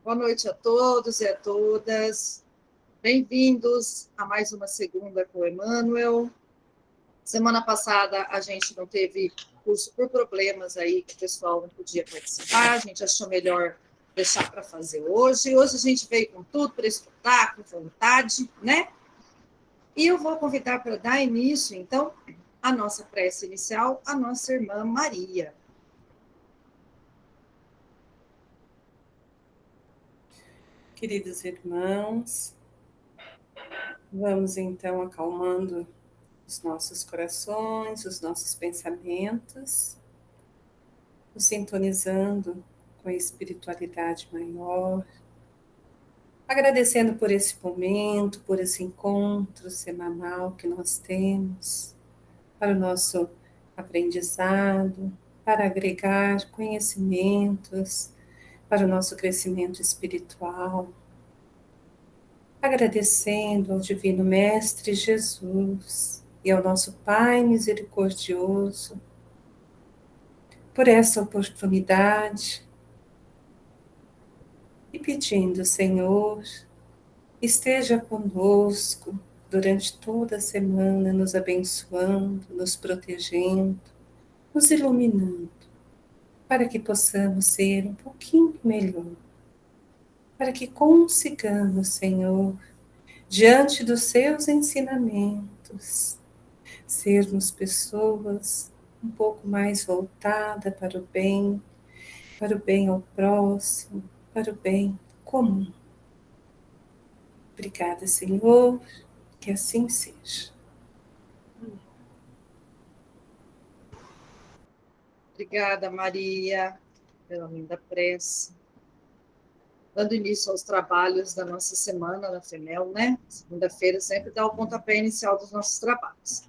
Boa noite a todos e a todas. Bem-vindos a mais uma segunda com o Emmanuel. Semana passada a gente não teve curso por problemas aí que o pessoal não podia participar. A gente achou melhor deixar para fazer hoje. Hoje a gente veio com tudo para estudar, com vontade, né? E eu vou convidar para dar início, então, a nossa prece inicial, a nossa irmã Maria. Queridos irmãos, vamos então acalmando os nossos corações, os nossos pensamentos, nos sintonizando com a espiritualidade maior, agradecendo por esse momento, por esse encontro semanal que nós temos, para o nosso aprendizado, para agregar conhecimentos, para o nosso crescimento espiritual. Agradecendo ao Divino Mestre Jesus e ao nosso Pai misericordioso por essa oportunidade e pedindo, Senhor, esteja conosco durante toda a semana, nos abençoando, nos protegendo, nos iluminando, para que possamos ser um pouquinho melhor, para que consigamos, Senhor, diante dos seus ensinamentos, sermos pessoas um pouco mais voltadas para o bem ao próximo, para o bem comum. Obrigada, Senhor, que assim seja. Obrigada, Maria, pela linda prece. Dando início aos trabalhos da nossa semana na FEMEL, né? Segunda-feira sempre dá o pontapé inicial dos nossos trabalhos.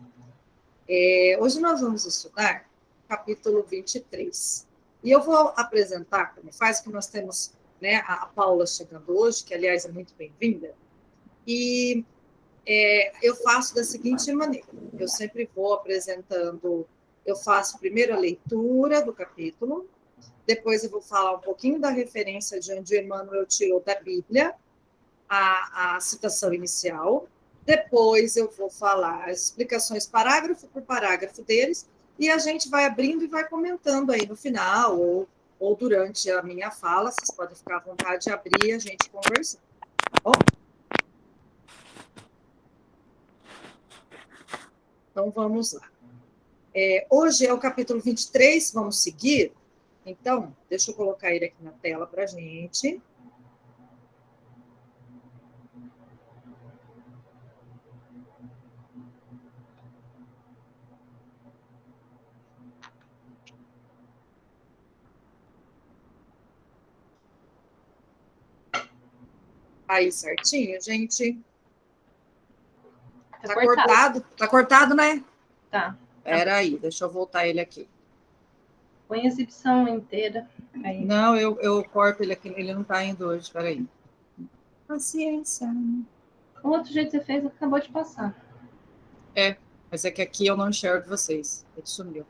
Hoje nós vamos estudar capítulo 23. E eu vou apresentar como faz, que nós temos, né, a Paula chegando hoje, que, aliás, é muito bem-vinda. E eu faço da seguinte maneira: eu sempre vou apresentando, eu faço primeiro a leitura do capítulo, depois eu vou falar um pouquinho da referência de onde o Emmanuel tirou da Bíblia a citação inicial, depois eu vou falar as explicações parágrafo por parágrafo deles, e a gente vai abrindo e vai comentando aí no final, ou durante a minha fala, vocês podem ficar à vontade de abrir e a gente conversar. Bom? Então, vamos lá. Hoje é o capítulo 23, vamos seguir? Então, deixa eu colocar ele aqui na tela para a gente. Aí, certinho, gente? Tá cortado? Tá cortado, né? Tá. Peraí, deixa eu voltar ele aqui. Põe a exibição inteira. Aí. Não, eu corto ele aqui, ele não tá indo hoje, peraí. Paciência. O outro jeito que você fez, acabou de passar. Mas é que aqui eu não enxergo vocês. Ele sumiu.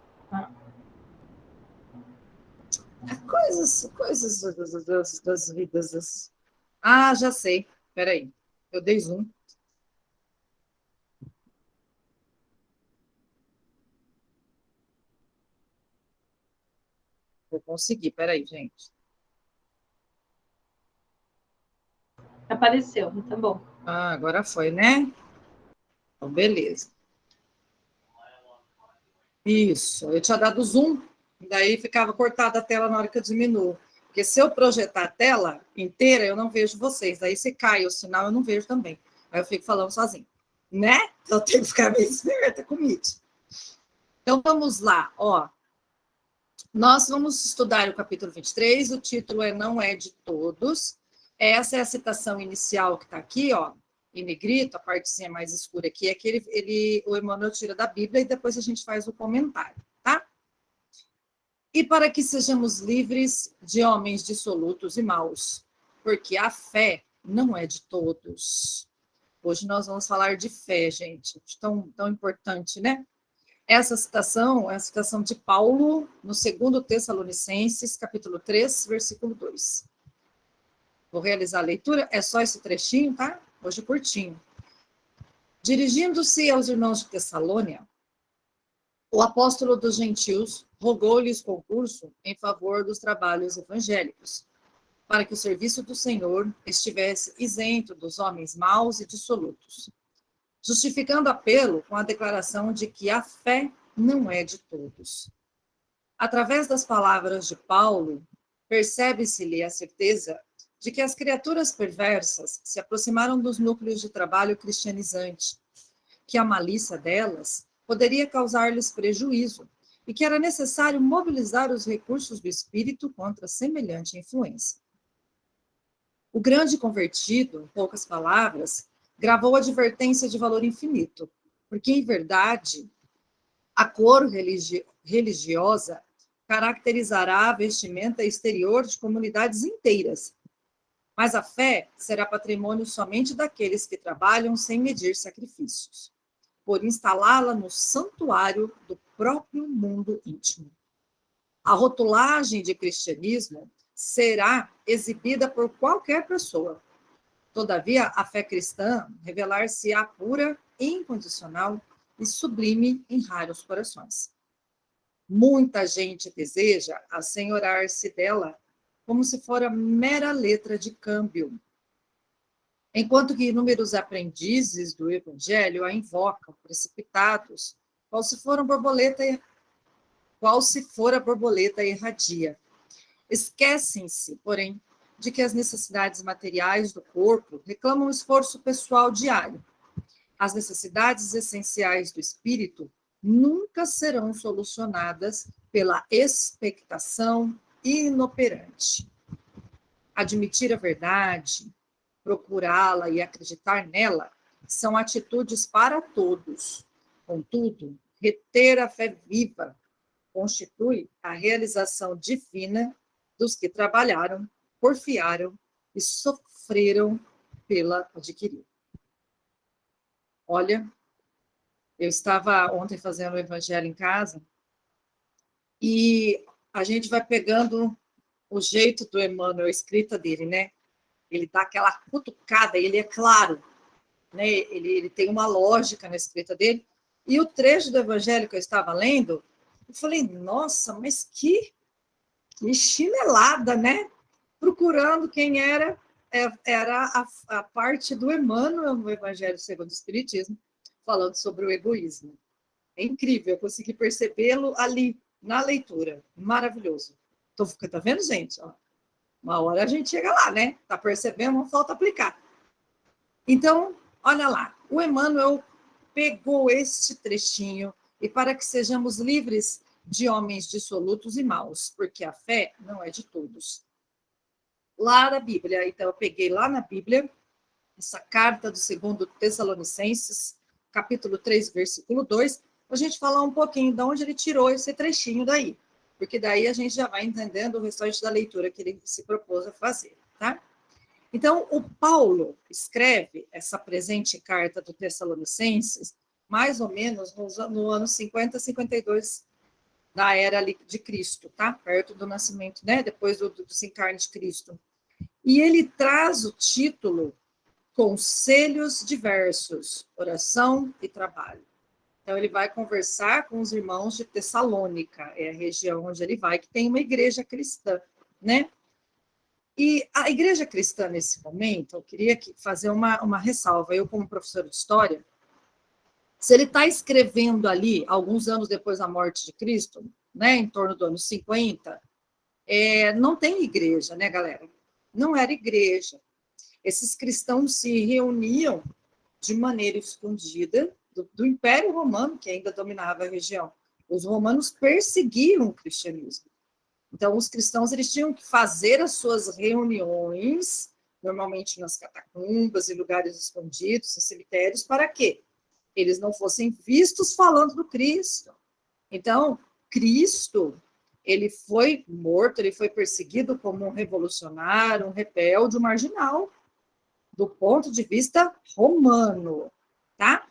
Coisas das vidas. Ah, já sei. Peraí. Eu dei zoom. Vou conseguir, peraí, gente. Apareceu, tá bom. Ah, agora foi, né? Então, beleza. Isso, eu tinha dado zoom, daí ficava cortada a tela na hora que eu diminuo. Porque se eu projetar a tela inteira, eu não vejo vocês. Daí se cai o sinal, eu não vejo também. Aí eu fico falando sozinho, né? Então eu tenho que ficar bem esperta com isso. Então vamos lá, ó. Nós vamos estudar o capítulo 23, o título Não é de Todos. Essa é a citação inicial que está aqui, ó, em negrito, a partezinha mais escura aqui, é que o Emmanuel tira da Bíblia e depois a gente faz o comentário, tá? E para que sejamos livres de homens dissolutos e maus, porque a fé não é de todos. Hoje nós vamos falar de fé, gente, tão importante, né? Essa citação é a citação de Paulo, no 2 Tessalonicenses, capítulo 3, versículo 2. Vou realizar a leitura, é só esse trechinho, tá? Hoje curtinho. Dirigindo-se aos irmãos de Tessalônia, o apóstolo dos gentios rogou-lhes concurso em favor dos trabalhos evangélicos, para que o serviço do Senhor estivesse isento dos homens maus e dissolutos, justificando apelo com a declaração de que a fé não é de todos. Através das palavras de Paulo, percebe-se-lhe a certeza de que as criaturas perversas se aproximaram dos núcleos de trabalho cristianizante, que a malícia delas poderia causar-lhes prejuízo e que era necessário mobilizar os recursos do espírito contra semelhante influência. O grande convertido, em poucas palavras, gravou advertência de valor infinito, porque, em verdade, a cor religiosa caracterizará a vestimenta exterior de comunidades inteiras, mas a fé será patrimônio somente daqueles que trabalham sem medir sacrifícios, por instalá-la no santuário do próprio mundo íntimo. A rotulagem de cristianismo será exibida por qualquer pessoa. Todavia, a fé cristã revelar-se-á pura, incondicional e sublime em raros corações. Muita gente deseja assenhorar-se dela como se fora mera letra de câmbio, enquanto que inúmeros aprendizes do evangelho a invocam, precipitados, qual se for a borboleta erradia. Esquecem-se, porém, de que as necessidades materiais do corpo reclamam esforço pessoal diário. As necessidades essenciais do espírito nunca serão solucionadas pela expectação inoperante. Admitir a verdade, procurá-la e acreditar nela são atitudes para todos. Contudo, reter a fé viva constitui a realização divina dos que trabalharam, porfiaram e sofreram pela adquirir. Olha, eu estava ontem fazendo o evangelho em casa e a gente vai pegando o jeito do Emmanuel, a escrita dele, né? Ele dá aquela cutucada, ele é claro, né? Ele tem uma lógica na escrita dele. E o trecho do evangelho que eu estava lendo, eu falei, nossa, mas que chinelada, né? Procurando quem era a parte do Emmanuel no Evangelho segundo o Espiritismo, falando sobre o egoísmo. É incrível, eu consegui percebê-lo ali, na leitura. Maravilhoso. Tá vendo, gente? Ó, uma hora a gente chega lá, né? Tá percebendo? Não falta aplicar. Então, olha lá. O Emmanuel pegou este trechinho e para que sejamos livres de homens dissolutos e maus, porque a fé não é de todos. Lá na Bíblia, então eu peguei lá na Bíblia, essa carta do 2 Tessalonicenses, capítulo 3, versículo 2, para a gente falar um pouquinho de onde ele tirou esse trechinho daí, porque daí a gente já vai entendendo o restante da leitura que ele se propôs a fazer, tá? Então, o Paulo escreve essa presente carta do Tessalonicenses, mais ou menos no ano 50, 52 da era de Cristo, tá? Perto do nascimento, né? Depois do desencarne de Cristo. E ele traz o título Conselhos Diversos, Oração e Trabalho. Então, ele vai conversar com os irmãos de Tessalônica, é a região onde ele vai, que tem uma igreja cristã, né? E a igreja cristã, nesse momento, eu queria fazer uma ressalva. Eu, como professor de história, se ele está escrevendo ali, alguns anos depois da morte de Cristo, né, em torno do ano 50, não tem igreja, né, galera? Não era igreja. Esses cristãos se reuniam de maneira escondida do Império Romano, que ainda dominava a região. Os romanos perseguiam o cristianismo. Então, os cristãos eles tinham que fazer as suas reuniões, normalmente nas catacumbas e lugares escondidos, em cemitérios, para quê? Eles não fossem vistos falando do Cristo. Então, Cristo, ele foi morto, ele foi perseguido como um revolucionário, um rebelde, um marginal, do ponto de vista romano, tá?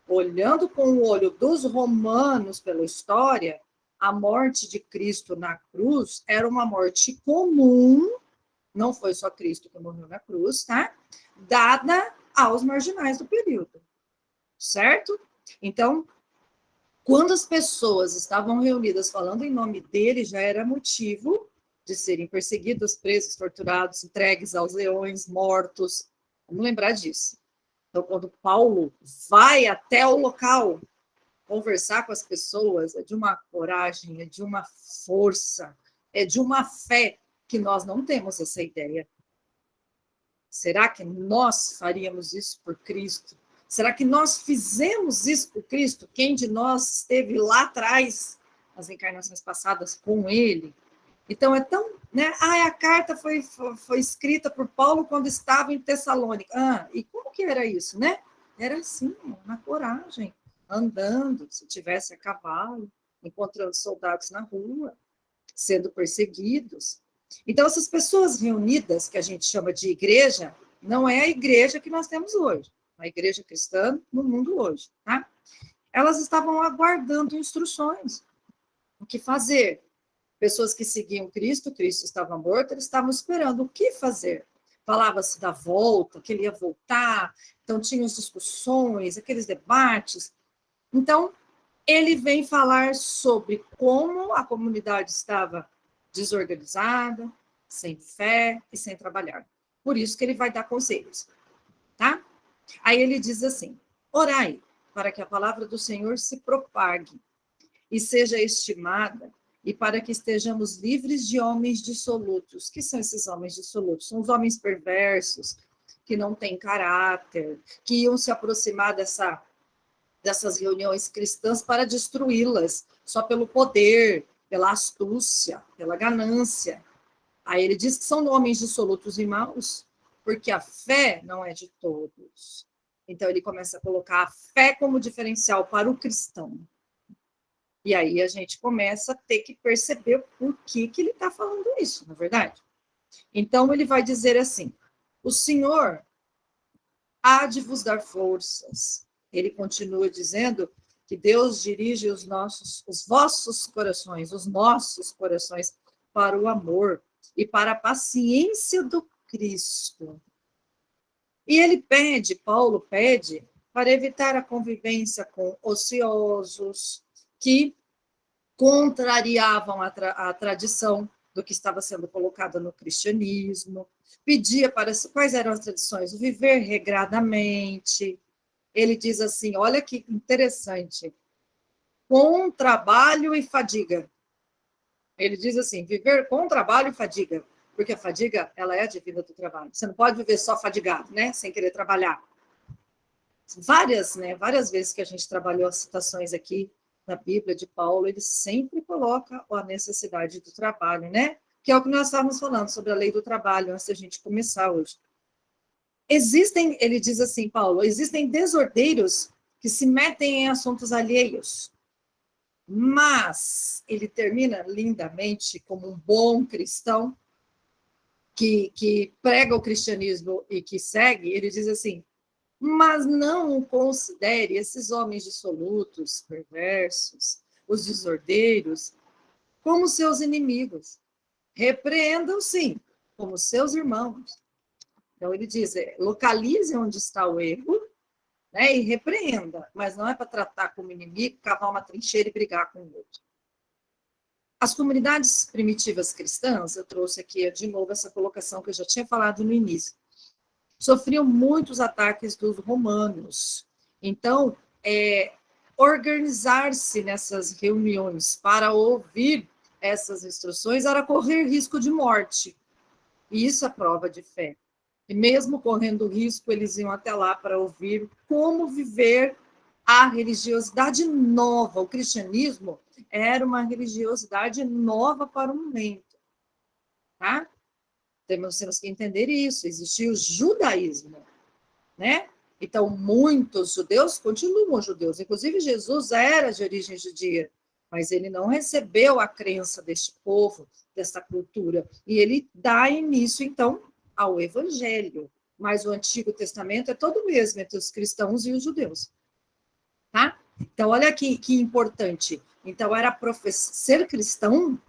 Olhando com o olho dos romanos pela história, a morte de Cristo na cruz era uma morte comum não foi só Cristo que morreu na cruz, tá? Dada aos marginais do período, certo? Então, quando as pessoas estavam reunidas falando em nome dele, já era motivo de serem perseguidos, presos, torturados, entregues aos leões, mortos. Vamos lembrar disso. Então, quando Paulo vai até o local conversar com as pessoas, é de uma coragem, é de uma força, é de uma fé que nós não temos essa ideia. Será que nós faríamos isso por Cristo? Será que nós fizemos isso por Cristo? Quem de nós esteve lá atrás, nas encarnações passadas, com Ele? Então, é tão... né? A carta foi escrita por Paulo quando estava em Tessalônica. E como que era isso, né? Era assim, na coragem, andando, se tivesse a cavalo, encontrando soldados na rua, sendo perseguidos. Então, essas pessoas reunidas, que a gente chama de igreja, não é a igreja que nós temos hoje, a igreja cristã no mundo hoje, tá? Elas estavam aguardando instruções, o que fazer. Pessoas que seguiam Cristo estava morto, eles estavam esperando o que fazer. Falava-se da volta, que ele ia voltar, então tinham as discussões, aqueles debates. Então, ele vem falar sobre como a comunidade estava desorganizada, sem fé e sem trabalhar. Por isso que ele vai dar conselhos, tá? Aí ele diz assim: orai para que a palavra do Senhor se propague e seja estimada, e para que estejamos livres de homens dissolutos. Que são esses homens dissolutos? São os homens perversos, que não têm caráter, que iam se aproximar dessas reuniões cristãs para destruí-las, só pelo poder, pela astúcia, pela ganância. Aí ele diz que são homens dissolutos e maus, porque a fé não é de todos. Então ele começa a colocar a fé como diferencial para o cristão. E aí a gente começa a ter que perceber por que ele está falando isso, na verdade. Então ele vai dizer assim: o Senhor há de vos dar forças. Ele continua dizendo que Deus dirige os nossos corações para o amor e para a paciência do Cristo. E Paulo pede para evitar a convivência com ociosos que contrariavam a tradição do que estava sendo colocado no cristianismo, pedia para... Quais eram as tradições? O viver regradamente. Ele diz assim, olha que interessante, com trabalho e fadiga. Ele diz assim, viver com trabalho e fadiga, porque a fadiga, ela é advinda do trabalho. Você não pode viver só fadigado, né? Sem querer trabalhar. Várias vezes que a gente trabalhou as citações aqui na Bíblia de Paulo, ele sempre coloca a necessidade do trabalho, né? Que é o que nós estávamos falando sobre a lei do trabalho, antes da gente começar hoje. Ele diz assim, Paulo, existem desordeiros que se metem em assuntos alheios, mas ele termina lindamente como um bom cristão que prega o cristianismo e que segue, ele diz assim: mas não considere esses homens dissolutos, perversos, os desordeiros, como seus inimigos. Repreendam, sim, como seus irmãos. Então, ele diz, localize onde está o erro, né, e repreenda, mas não é para tratar como inimigo, cavar uma trincheira e brigar com o outro. As comunidades primitivas cristãs, eu trouxe aqui de novo essa colocação que eu já tinha falado no início, sofriam muitos ataques dos romanos. Então, organizar-se nessas reuniões para ouvir essas instruções era correr risco de morte. E isso é prova de fé. E mesmo correndo risco, eles iam até lá para ouvir como viver a religiosidade nova. O cristianismo era uma religiosidade nova para o momento. Tá? Temos que entender isso. Existia o judaísmo, né? Então, muitos judeus continuam judeus. Inclusive, Jesus era de origem judia, mas ele não recebeu a crença deste povo, dessa cultura. E ele dá início, então, ao evangelho. Mas o Antigo Testamento é todo o mesmo entre os cristãos e os judeus. Tá? Então, olha que importante. Então, ser cristão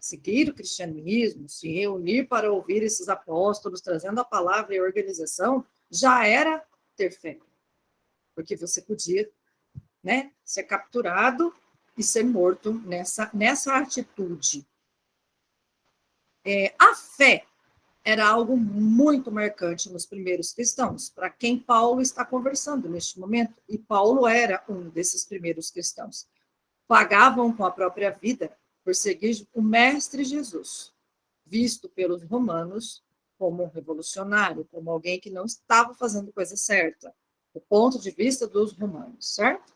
seguir o cristianismo, se reunir para ouvir esses apóstolos, trazendo a palavra e a organização, já era ter fé. Porque você podia, né, ser capturado e ser morto nessa atitude. A fé era algo muito marcante nos primeiros cristãos, para quem Paulo está conversando neste momento, e Paulo era um desses primeiros cristãos. Pagavam com a própria vida por seguir o Mestre Jesus, visto pelos romanos como um revolucionário, como alguém que não estava fazendo coisa certa, do ponto de vista dos romanos, certo?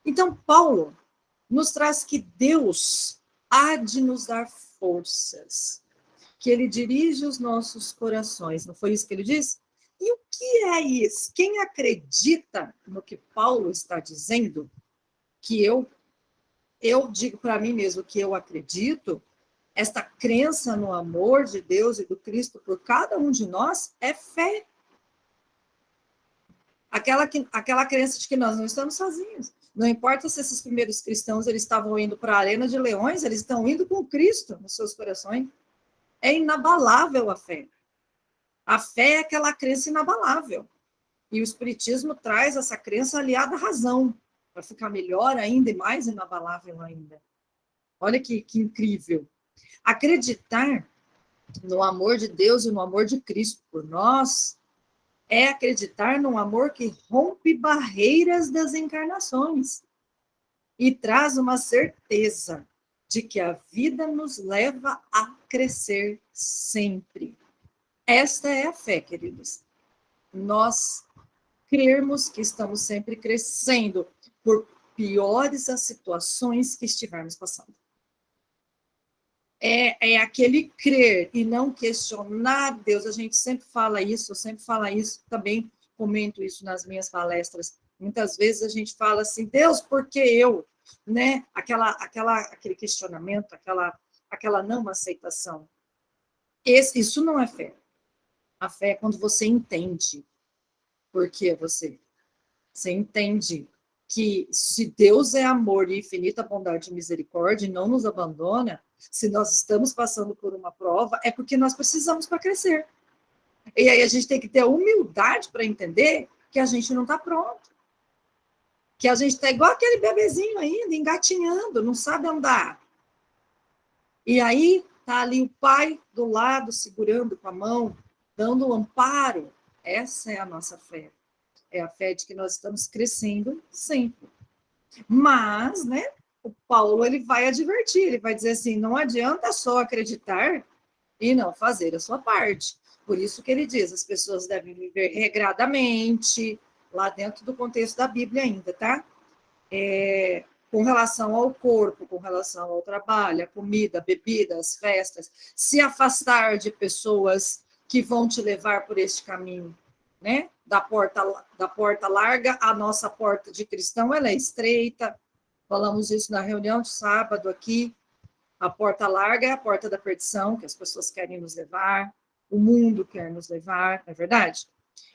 Então, Paulo nos traz que Deus há de nos dar forças, que ele dirige os nossos corações. Não foi isso que ele disse? E o que é isso? Quem acredita no que Paulo está dizendo, que eu digo para mim mesmo que eu acredito, esta crença no amor de Deus e do Cristo por cada um de nós é fé. Aquela crença de que nós não estamos sozinhos. Não importa se esses primeiros cristãos eles estavam indo para a arena de leões, eles estão indo com Cristo nos seus corações. É inabalável a fé. A fé é aquela crença inabalável. E o Espiritismo traz essa crença aliada à razão, para ficar melhor ainda e mais inabalável ainda. Olha que incrível. Acreditar no amor de Deus e no amor de Cristo por nós é acreditar num amor que rompe barreiras das encarnações e traz uma certeza de que a vida nos leva a crescer sempre. Esta é a fé, queridos. Nós crermos que estamos sempre crescendo, por piores as situações que estivermos passando. É aquele crer e não questionar Deus. A gente sempre fala isso, eu sempre falo isso, também comento isso nas minhas palestras. Muitas vezes a gente fala assim, Deus, por que eu? Né? Aquele questionamento, aquela não aceitação. Isso não é fé. A fé é quando você entende por que você entende que se Deus é amor e infinita bondade e misericórdia e não nos abandona, se nós estamos passando por uma prova, é porque nós precisamos para crescer. E aí a gente tem que ter a humildade para entender que a gente não está pronto. Que a gente está igual aquele bebezinho ainda, engatinhando, não sabe andar. E aí está ali o pai do lado, segurando com a mão, dando um amparo. Essa é a nossa fé. É a fé de que nós estamos crescendo sempre. Mas, né, o Paulo ele vai advertir, ele vai dizer assim, não adianta só acreditar e não fazer a sua parte. Por isso que ele diz, as pessoas devem viver regradamente, lá dentro do contexto da Bíblia ainda, tá? Com relação ao corpo, com relação ao trabalho, a comida, a bebida, as festas, se afastar de pessoas que vão te levar por este caminho, né? Da porta larga, a nossa porta de cristão ela é estreita. Falamos isso na reunião de sábado aqui. A porta larga é a porta da perdição, que as pessoas querem nos levar, o mundo quer nos levar, não é verdade?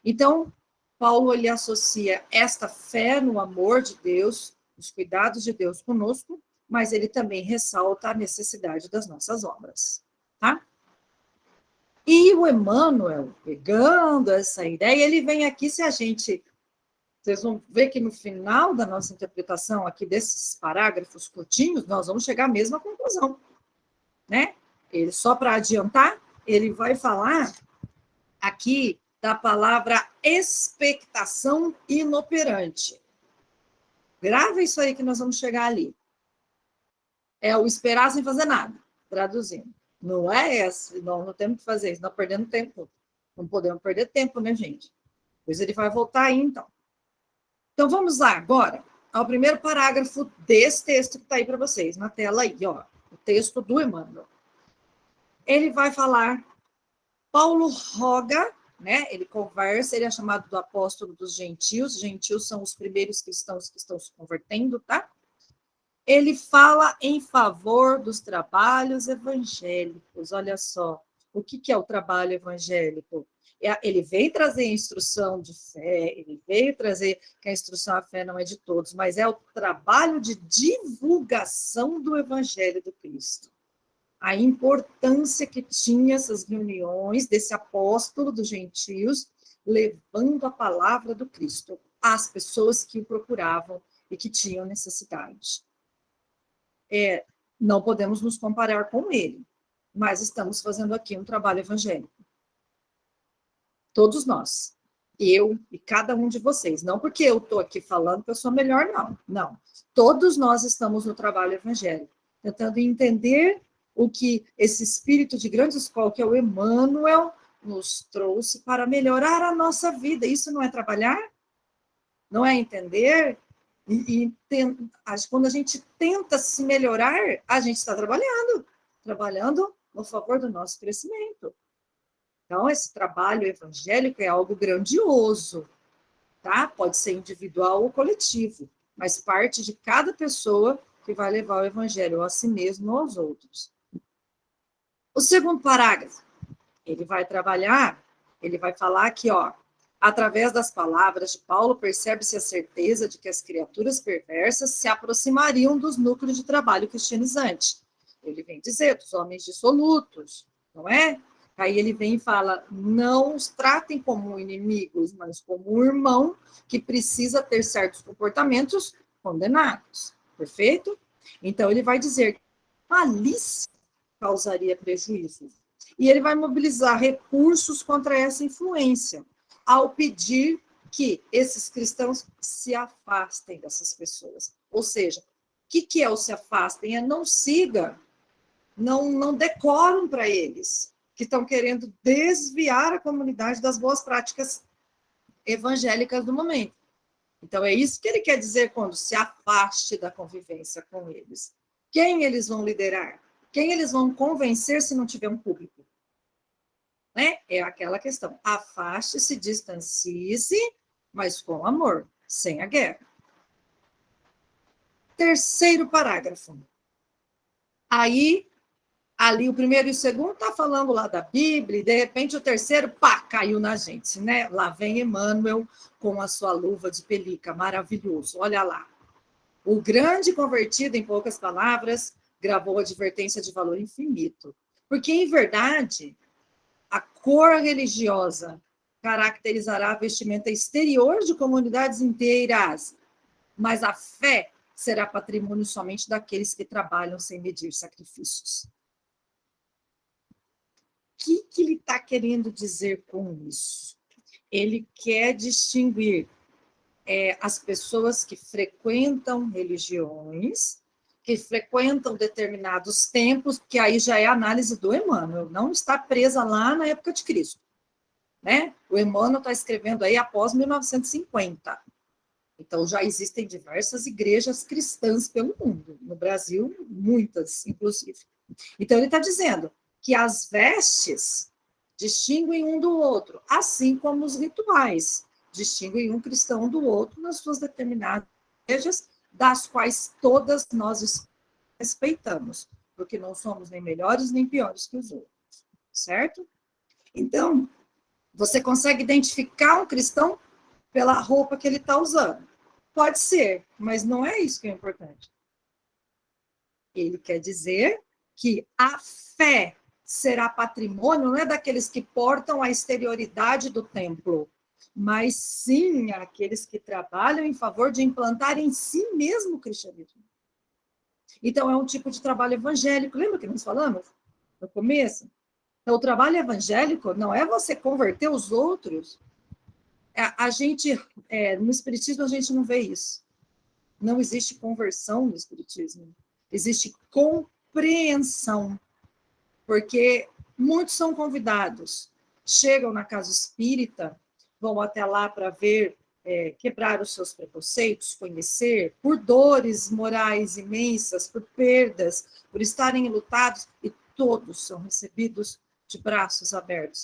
Então, Paulo ele associa esta fé no amor de Deus, os cuidados de Deus conosco, mas ele também ressalta a necessidade das nossas obras, tá? E o Emmanuel, pegando essa ideia, ele vem aqui, vocês vão ver que no final da nossa interpretação aqui desses parágrafos curtinhos, nós vamos chegar à mesma conclusão, né? Ele, só para adiantar, ele vai falar aqui da palavra expectação inoperante. Grava isso aí que nós vamos chegar ali. É o esperar sem fazer nada, traduzindo. Não é essa, não temos que fazer isso, não perdendo tempo. Não podemos perder tempo, né, gente? Pois ele vai voltar aí, então. Então, vamos lá agora ao primeiro parágrafo desse texto que está aí para vocês, na tela aí, ó. O texto do Emmanuel. Ele vai falar, Paulo roga, né? Ele conversa, ele é chamado do apóstolo dos gentios. Os gentios são os primeiros cristãos que estão se convertendo, tá? Ele fala em favor dos trabalhos evangélicos. Olha só, o que é o trabalho evangélico? Ele veio trazer a instrução de fé, ele veio trazer que a instrução à fé não é de todos, mas é o trabalho de divulgação do evangelho do Cristo. a importância que tinha essas reuniões desse apóstolo dos gentios, levando a palavra do Cristo às pessoas que o procuravam e que tinham necessidade. Não podemos nos comparar com ele, mas estamos fazendo aqui um trabalho evangélico. Todos nós. Eu e cada um de vocês. Não porque eu estou aqui falando que eu sou melhor, não. Não. Todos nós estamos no trabalho evangélico, tentando entender o que esse espírito de grande escola, que é o Emmanuel, nos trouxe para melhorar a nossa vida. Isso não é trabalhar? Não é entender? Quando a gente tenta se melhorar, a gente está trabalhando no favor do nosso crescimento. Então, esse trabalho evangélico é algo grandioso, tá? Pode ser individual ou coletivo, mas parte de cada pessoa que vai levar o evangelho a si mesmo ou aos outros. O segundo parágrafo, ele vai falar aqui, ó, através das palavras de Paulo, percebe-se a certeza de que as criaturas perversas se aproximariam dos núcleos de trabalho cristianizante. Ele vem dizer, dos homens dissolutos, não é? Aí ele vem e fala, não os tratem como inimigos, mas como um irmão que precisa ter certos comportamentos condenados. Perfeito? Então, ele vai dizer que malícia causaria prejuízo. E ele vai mobilizar recursos contra essa influência, ao pedir que esses cristãos se afastem dessas pessoas. Ou seja, o que é o se afastem? É não siga, não decoram para eles, que estão querendo desviar a comunidade das boas práticas evangélicas do momento. Então, é isso que ele quer dizer quando se afaste da convivência com eles. Quem eles vão liderar? Quem eles vão convencer se não tiver um público? Né? É aquela questão. Afaste-se, distancie-se, mas com amor, sem a guerra. Terceiro parágrafo. Aí, ali o primeiro e o segundo está falando lá da Bíblia, e de repente o terceiro, pá, caiu na gente, né? Lá vem Emmanuel com a sua luva de pelica, maravilhoso, olha lá. O grande convertido, em poucas palavras, gravou advertência de valor infinito. Porque, em verdade, a cor religiosa caracterizará a vestimenta exterior de comunidades inteiras, mas a fé será patrimônio somente daqueles que trabalham sem medir sacrifícios. O que ele está querendo dizer com isso? Ele quer distinguir as pessoas que frequentam religiões, que frequentam determinados templos, porque aí já é a análise do Emmanuel, não está presa lá na época de Cristo. Né? O Emmanuel está escrevendo aí após 1950. Então, já existem diversas igrejas cristãs pelo mundo. No Brasil, muitas, inclusive. Então, ele está dizendo que as vestes distinguem um do outro, assim como os rituais distinguem um cristão do outro nas suas determinadas igrejas, das quais todas nós respeitamos, porque não somos nem melhores nem piores que os outros, certo? Então, você consegue identificar um cristão pela roupa que ele está usando. Pode ser, mas não é isso que é importante. Ele quer dizer que a fé será patrimônio, não é daqueles que portam a exterioridade do templo, mas sim aqueles que trabalham em favor de implantar em si mesmo o cristianismo. Então, é um tipo de trabalho evangélico. Lembra que nós falamos no começo? Então, o trabalho evangélico não é você converter os outros. No Espiritismo, a gente não vê isso. Não existe conversão no Espiritismo. Existe compreensão. Porque muitos são convidados, chegam na casa espírita, vão até lá para ver, quebrar os seus preconceitos, conhecer, por dores morais imensas, por perdas, por estarem enlutados, e todos são recebidos de braços abertos.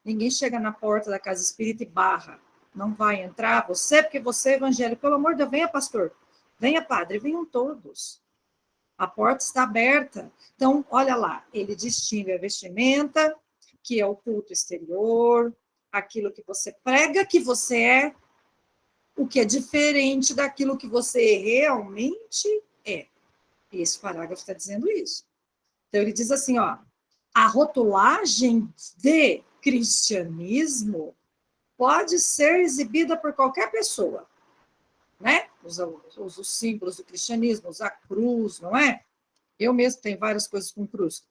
Ninguém chega na porta da casa espírita e barra. Não vai entrar você, porque você é evangélico. Pelo amor de Deus, venha, pastor. Venha, padre. Venham todos. A porta está aberta. Então, olha lá, ele distingue a vestimenta, que é o culto exterior, aquilo que você prega que você é, o que é diferente daquilo que você realmente é. Esse parágrafo está dizendo isso. Então, ele diz assim, ó, a rotulagem de cristianismo pode ser exibida por qualquer pessoa, né? Os símbolos do cristianismo, usa a cruz, não é? Eu mesmo tenho várias coisas com cruz.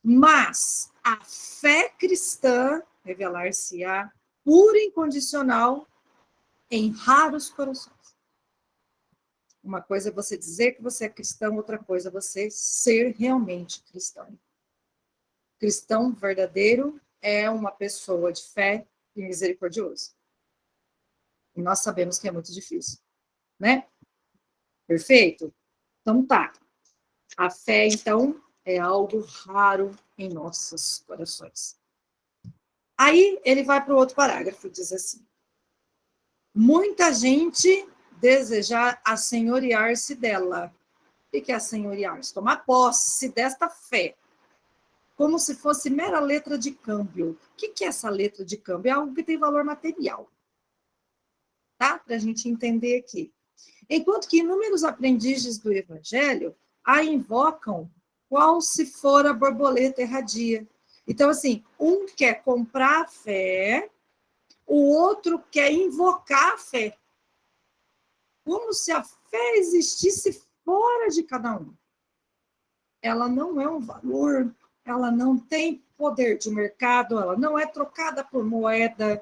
Mas a fé cristã revelar-se-á pura e incondicional em raros corações. Uma coisa é você dizer que você é cristão, outra coisa é você ser realmente cristão. Cristão verdadeiro é uma pessoa de fé e misericordioso. E nós sabemos que é muito difícil, né? Perfeito? Então tá. A fé, então, é algo raro em nossos corações. Aí ele vai para o outro parágrafo, diz assim: muita gente desejar assenhorear-se dela. O que é assenhorear-se? Tomar posse desta fé, como se fosse mera letra de câmbio. O que é essa letra de câmbio? É algo que tem valor material. Tá? Para a gente entender aqui. Enquanto que inúmeros aprendizes do Evangelho a invocam qual se for a borboleta erradia. Então, assim, um quer comprar a fé, o outro quer invocar a fé. Como se a fé existisse fora de cada um. Ela não é um valor, ela não tem poder de mercado, ela não é trocada por moeda.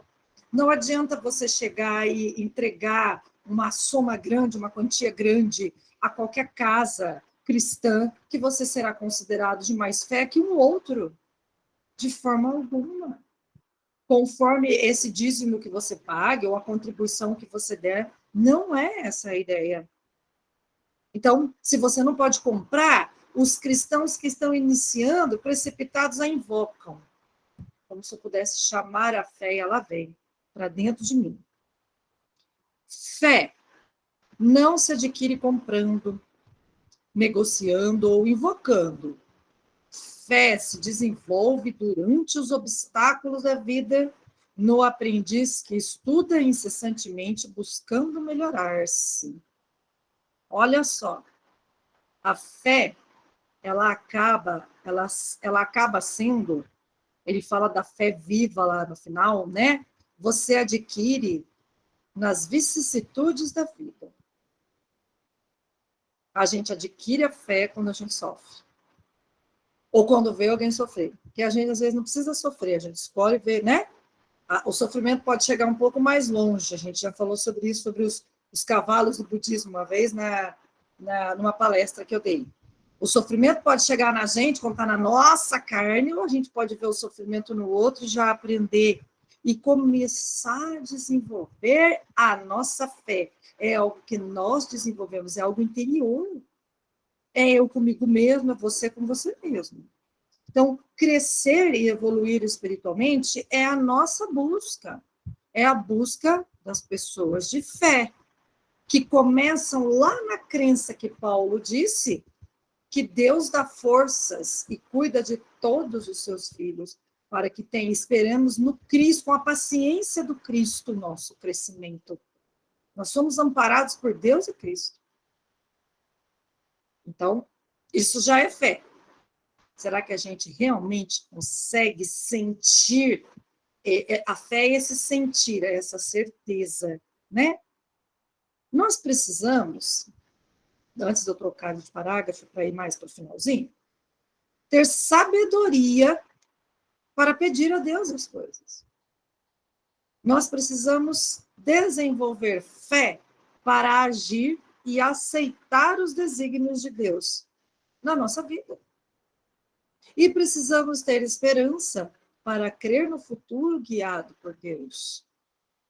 Não adianta você chegar e entregar uma soma grande, uma quantia grande a qualquer casa cristã, que você será considerado de mais fé que um outro, de forma alguma. Conforme esse dízimo que você pague ou a contribuição que você der, não é essa a ideia. Então, se você não pode comprar, os cristãos que estão iniciando, precipitados a invocam. Como se eu pudesse chamar a fé e ela vem para dentro de mim. Fé não se adquire comprando, negociando ou invocando. Fé se desenvolve durante os obstáculos da vida, no aprendiz que estuda incessantemente buscando melhorar-se. Olha só, a fé, ela acaba sendo, ele fala da fé viva lá no final, né? Você adquire nas vicissitudes da vida. A gente adquire a fé quando a gente sofre. Ou quando vê alguém sofrer. Porque a gente, às vezes, não precisa sofrer, a gente escolhe ver, né? O sofrimento pode chegar um pouco mais longe. A gente já falou sobre isso, sobre os cavalos do budismo, uma vez, numa palestra que eu dei. O sofrimento pode chegar na gente, quando está na nossa carne, ou a gente pode ver o sofrimento no outro e já aprender e começar a desenvolver a nossa fé. É algo que nós desenvolvemos, é algo interior. É eu comigo mesmo, é você com você mesmo. Então, crescer e evoluir espiritualmente é a nossa busca. É a busca das pessoas de fé, que começam lá na crença que Paulo disse, que Deus dá forças e cuida de todos os seus filhos, para que esperemos no Cristo, com a paciência do Cristo, nosso crescimento. Nós somos amparados por Deus e Cristo. Então, isso já é fé. Será que a gente realmente consegue sentir? A fé é esse sentir, é essa certeza, né? Nós precisamos, antes de eu trocar de parágrafo para ir mais para o finalzinho, ter sabedoria para pedir a Deus as coisas. Nós precisamos desenvolver fé para agir e aceitar os desígnios de Deus na nossa vida. E precisamos ter esperança para crer no futuro guiado por Deus.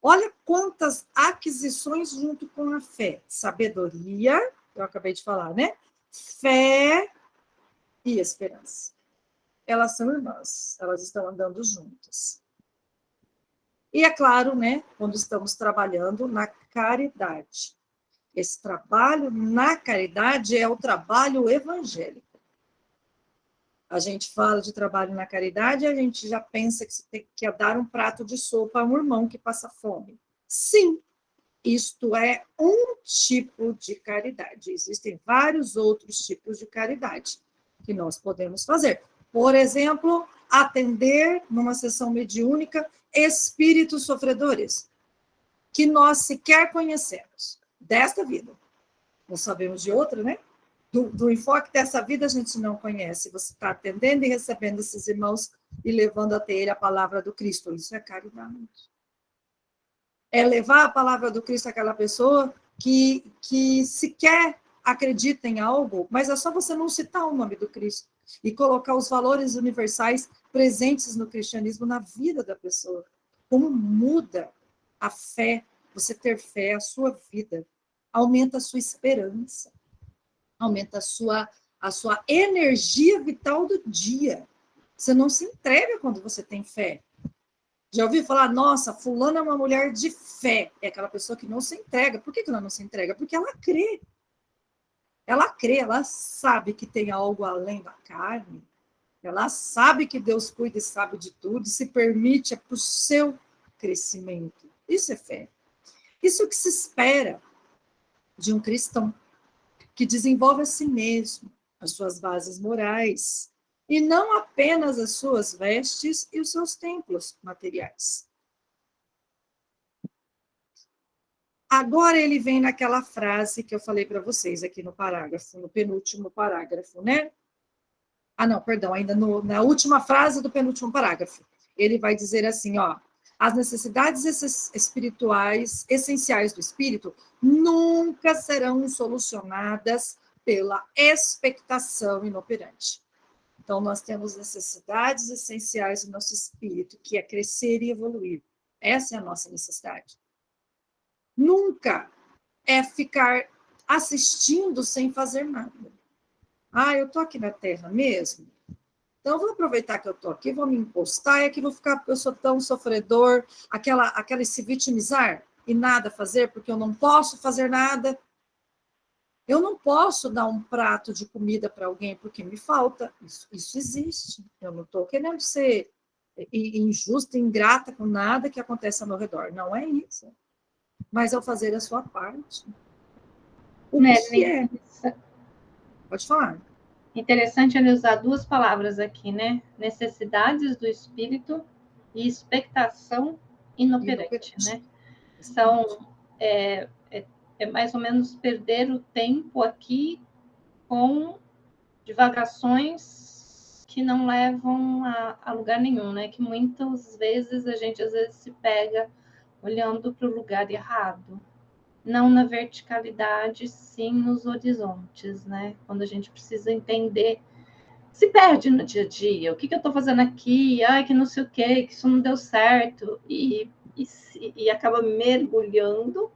Olha quantas aquisições junto com a fé. Sabedoria, eu acabei de falar, né? Fé e esperança. Elas são irmãs, elas estão andando juntas. E é claro, né, quando estamos trabalhando na caridade. Esse trabalho na caridade é o trabalho evangélico. A gente fala de trabalho na caridade e a gente já pensa que você tem que dar um prato de sopa a um irmão que passa fome. Sim, isto é um tipo de caridade. Existem vários outros tipos de caridade. que nós podemos fazer. Por exemplo, atender numa sessão mediúnica espíritos sofredores, que nós sequer conhecemos, desta vida. Nós sabemos de outra, né? Do enfoque dessa vida a gente não conhece. Você está atendendo e recebendo esses irmãos e levando até ele a palavra do Cristo. Isso é caridade. É levar a palavra do Cristo àquela pessoa que sequer acredita em algo, mas é só você não citar o nome do Cristo e colocar os valores universais presentes no cristianismo na vida da pessoa. Como muda a fé, você ter fé, a sua vida, aumenta a sua esperança, aumenta a sua energia vital do dia. Você não se entrega quando você tem fé. Já ouviu falar, nossa, fulana é uma mulher de fé. É aquela pessoa que não se entrega. Por que ela não se entrega? Porque ela crê. Ela crê, ela sabe que tem algo além da carne. Ela sabe que Deus cuida e sabe de tudo e se permite para o seu crescimento. Isso é fé. Isso que se espera de um cristão, que desenvolve a si mesmo, as suas bases morais, e não apenas as suas vestes e os seus templos materiais. Agora ele vem naquela frase que eu falei para vocês aqui no parágrafo, no penúltimo parágrafo, né? Ah, não, perdão, ainda na última frase do penúltimo parágrafo. Ele vai dizer assim, ó, as necessidades espirituais essenciais do espírito nunca serão solucionadas pela expectação inoperante. Então, nós temos necessidades essenciais do nosso espírito, que é crescer e evoluir. Essa é a nossa necessidade. Nunca é ficar assistindo sem fazer nada. Ah, eu estou aqui na Terra mesmo? Então, eu vou aproveitar que eu estou aqui, vou me encostar, e aqui vou ficar, porque eu sou tão sofredor, aquela se vitimizar e nada fazer, porque eu não posso fazer nada. Eu não posso dar um prato de comida para alguém porque me falta. Isso existe. Eu não estou querendo ser injusta, ingrata com nada que acontece ao meu redor. Não é isso. Mas ao fazer a sua parte. O que é? Pode falar. Interessante ele usar duas palavras aqui, né? Necessidades do espírito e expectação inoperante, né? São mais ou menos perder o tempo aqui com divagações que não levam a lugar nenhum, né? Que muitas vezes a gente às vezes se pega olhando para o lugar errado, não na verticalidade, sim nos horizontes, né? Quando a gente precisa entender, se perde no dia a dia, o que eu estou fazendo aqui, ai, que não sei o quê, que isso não deu certo, e acaba mergulhando,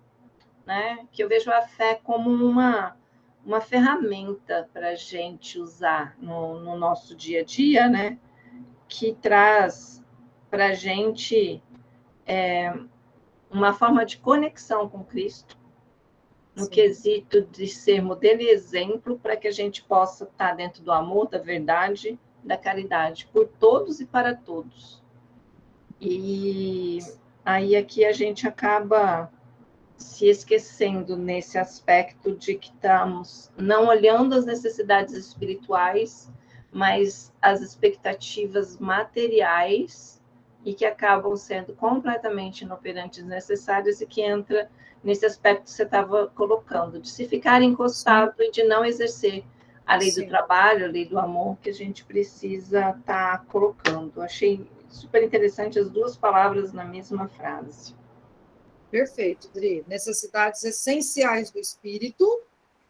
né? Que eu vejo a fé como uma ferramenta para a gente usar no nosso dia a dia, né? Que traz para a gente uma forma de conexão com Cristo, no quesito de ser modelo e exemplo para que a gente possa estar dentro do amor, da verdade, da caridade, por todos e para todos. E aí aqui a gente acaba se esquecendo nesse aspecto de que estamos não olhando as necessidades espirituais, mas as expectativas materiais, e que acabam sendo completamente inoperantes, necessárias, e que entra nesse aspecto que você estava colocando, de se ficar encostado e de não exercer a lei do trabalho, a lei do amor, que a gente precisa estar colocando. Achei super interessante as duas palavras na mesma frase. Perfeito, Dri. Necessidades essenciais do espírito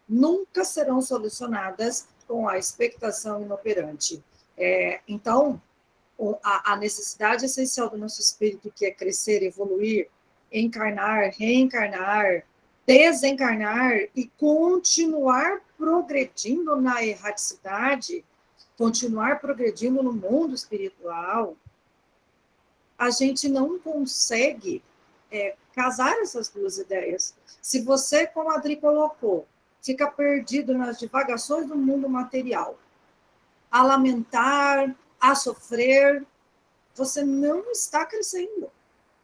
nunca serão solucionadas com a expectação inoperante. Então, a necessidade essencial do nosso espírito, que é crescer, evoluir, encarnar, reencarnar, desencarnar e continuar progredindo na erraticidade, continuar progredindo no mundo espiritual, a gente não consegue casar essas duas ideias. Se você, como a Adri colocou, fica perdido nas divagações do mundo material, a lamentar, a sofrer, você não está crescendo.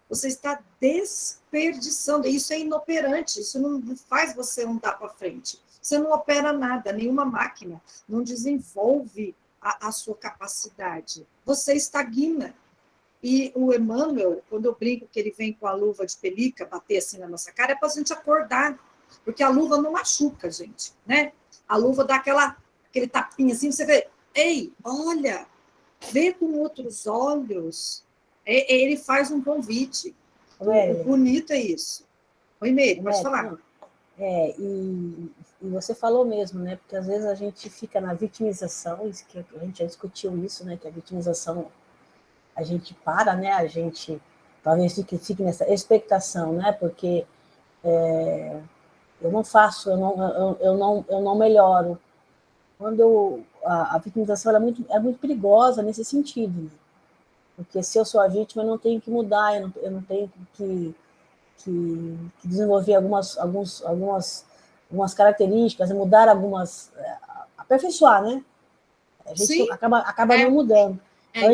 Você está desperdiçando. Isso é inoperante, isso não faz você andar para frente. você não opera nada, nenhuma máquina, não desenvolve a sua capacidade. Você estagna. E o Emmanuel, quando eu brinco que ele vem com a luva de pelica bater assim na nossa cara, é para a gente acordar, porque a luva não machuca, gente, né? A luva dá aquele tapinha assim, você vê, ei, olha, vê com outros olhos. Ele faz um convite. O bonito é isso. Oi, Meire, pode falar. E você falou mesmo, né? Porque às vezes a gente fica na vitimização, isso que a gente já discutiu isso, né? Que a vitimização, a gente para, né? A gente talvez fique nessa expectação, né? Porque eu não faço, eu não melhoro. Quando a vitimização é muito perigosa nesse sentido, né? Porque se eu sou a vítima, eu não tenho que mudar, eu não tenho que desenvolver algumas características, mudar algumas, aperfeiçoar, né? A gente Sim, acaba não mudando. Então,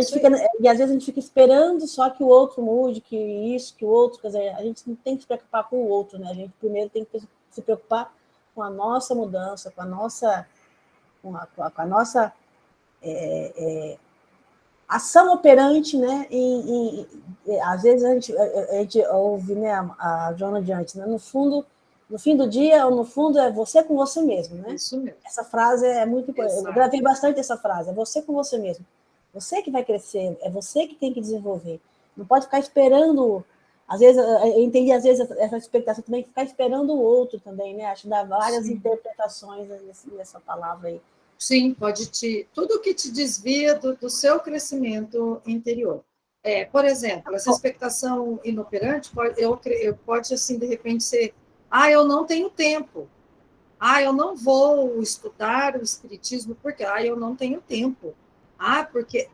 e às vezes a gente fica esperando só que o outro mude, que isso, que o outro, quer dizer, a gente não tem que se preocupar com o outro, né? A gente primeiro tem que se preocupar com a nossa mudança, com a nossa ação operante, né? Às vezes a gente ouve, né, a Joana de antes, né? No fim do dia, ou no fundo, é você com você mesmo, né? Isso mesmo. Essa frase é muito importante. Eu gravei bastante essa frase, é você com você mesmo. Você que vai crescer, é você que tem que desenvolver. Não pode ficar esperando. Às vezes, eu entendi, às vezes, essa expectação também, ficar esperando o outro também, né? Acho que dá várias interpretações nessa palavra aí. Sim, tudo que te desvia do seu crescimento interior. Por exemplo, essa expectação inoperante pode, assim, de repente, ser: eu não tenho tempo. Eu não vou estudar o espiritismo porque eu não tenho tempo. Porque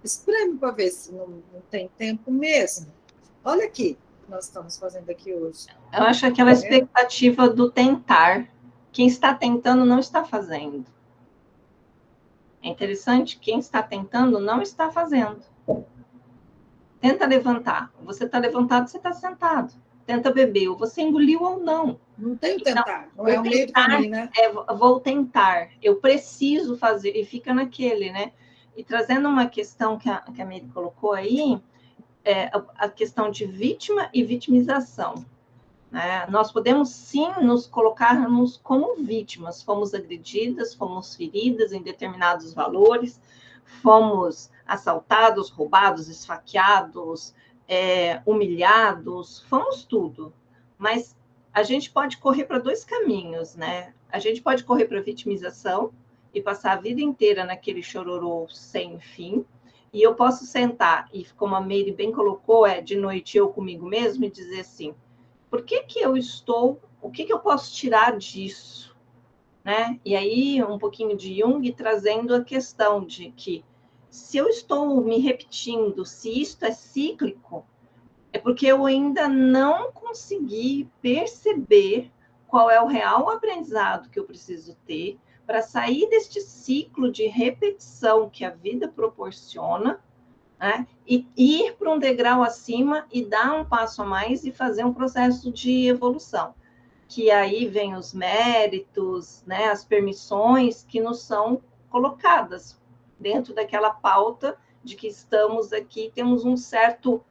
espreme para ver se não tem tempo mesmo. Olha aqui o que nós estamos fazendo aqui hoje. Eu acho aquela expectativa do tentar. Quem está tentando não está fazendo. É interessante, quem está tentando não está fazendo. Tenta levantar. Você está levantado, você está sentado. Tenta beber, ou você engoliu ou não. Não tem que tentar, não é o meio do caminho, né? Vou tentar, eu preciso fazer, e fica naquele, né? E trazendo uma questão que a Meire colocou aí, a questão de vítima e vitimização. Né? Nós podemos, sim, nos colocarmos como vítimas. Fomos agredidas, fomos feridas em determinados valores, fomos assaltados, roubados, esfaqueados, humilhados, fomos tudo. Mas a gente pode correr para dois caminhos, né? A gente pode correr para a vitimização e passar a vida inteira naquele chororô sem fim, e eu posso sentar, e como a Meire bem colocou, de noite eu comigo mesmo, e dizer assim: por que eu estou, o que eu posso tirar disso? Né? E aí, um pouquinho de Jung trazendo a questão de que, se eu estou me repetindo, se isto é cíclico, é porque eu ainda não consegui perceber qual é o real aprendizado que eu preciso ter para sair deste ciclo de repetição que a vida proporciona, né? E ir para um degrau acima e dar um passo a mais e fazer um processo de evolução. Que aí vem os méritos, né, as permissões que nos são colocadas dentro daquela pauta de que estamos aqui, temos um certo